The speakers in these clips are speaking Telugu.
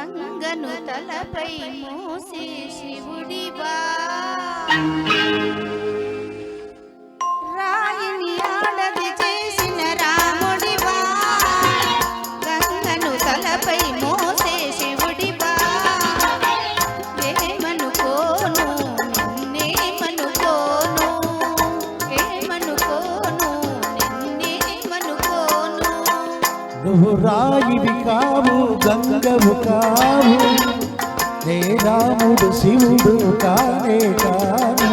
గంగను తలపై మోసే శివుడివా, రాయిని ఆడది చేసిన రాముడివా, గంగను తలపై మోసే శివుడివా, ఏమనుకోను నిన్నేమనుకోను, ఏమనుకోను నిన్నేమనుకోను. నువ్వు రాయివి కావు గంగవు కావు, నే రాముడు శివుడు కానే కాను.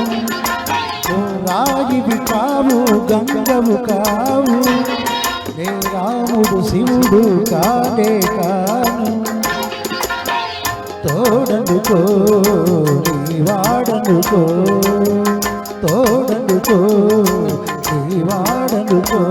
నువ్వు రాయివి కావు గంగవు కావు, నే రాముడు శివుడు కానే కాను. తోడనుకో నీ వాడనుకో, తోడనుకో నీ వాడనుకో.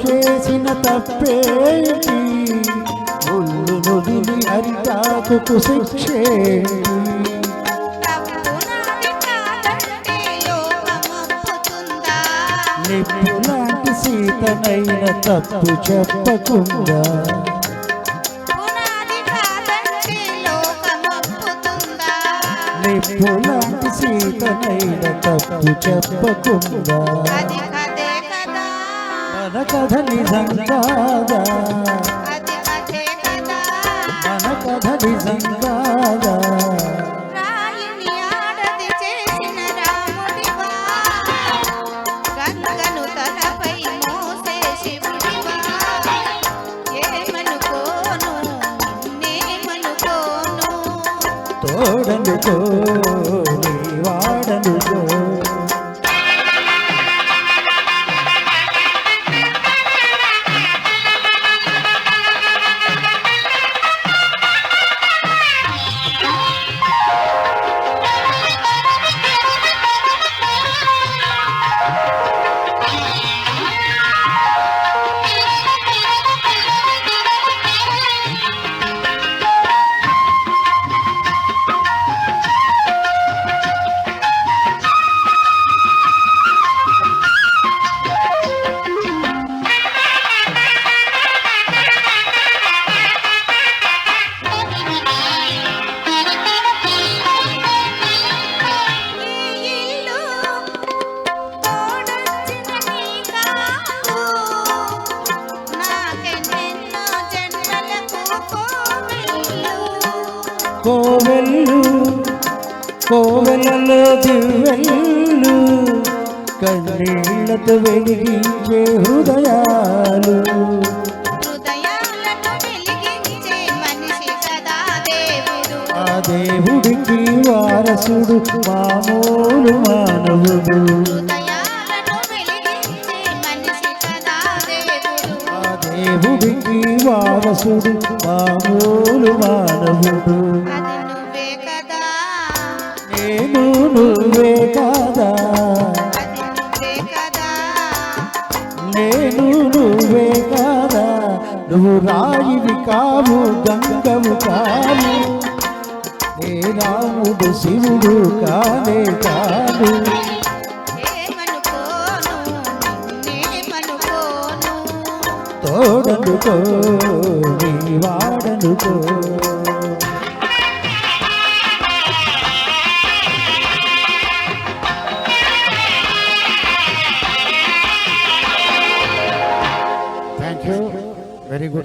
చేసిన తప్పేంటి, ఒళ్ళు నొదిలి అరిటాకు శిక్షేంటి. నిప్పులాంటి సీతనైన తప్పు చెప్పకుండా, నిప్పులాంటి సీతనైన తప్పు చెప్పకుండా. మన కథ నిజం కాదా, మన కథ నిజం కాదా. రాయిని ఆడది చేసిన రాముడివా, గంగను తలపై మోసే శివుడివా, ఏమనుకోను నిన్నేమనుకోను. తోడనుకో నీ వాడనుకో. కోవెల్లు కోవెలలో దివ్వెల్లు, కన్నీళ్లతో వెలిగించే హృదయాలు, హృదయాలను వెలిగించే మనిషి కదా దేవుడు. ఆ దేవుడికి వారసుడు మామూలు మానవుడు. హృదయాలను వెలిగించే మనిషి కదా దేవుడు. ఆ దేవుడికి వారసుడు మామూలు మానవుడు. అది నువ్వే కదా, నేను నువ్వే కాదా, అది నువ్వే కదా, నేను నువ్వే కాదా. నువ్వు రాయివి కావు గంగవు కావు, నే రాముడు శివుడు కానే కాదు. ఏమనుకోను నిన్నేమనుకోను. తోడనుకో నీ వాడనుకో.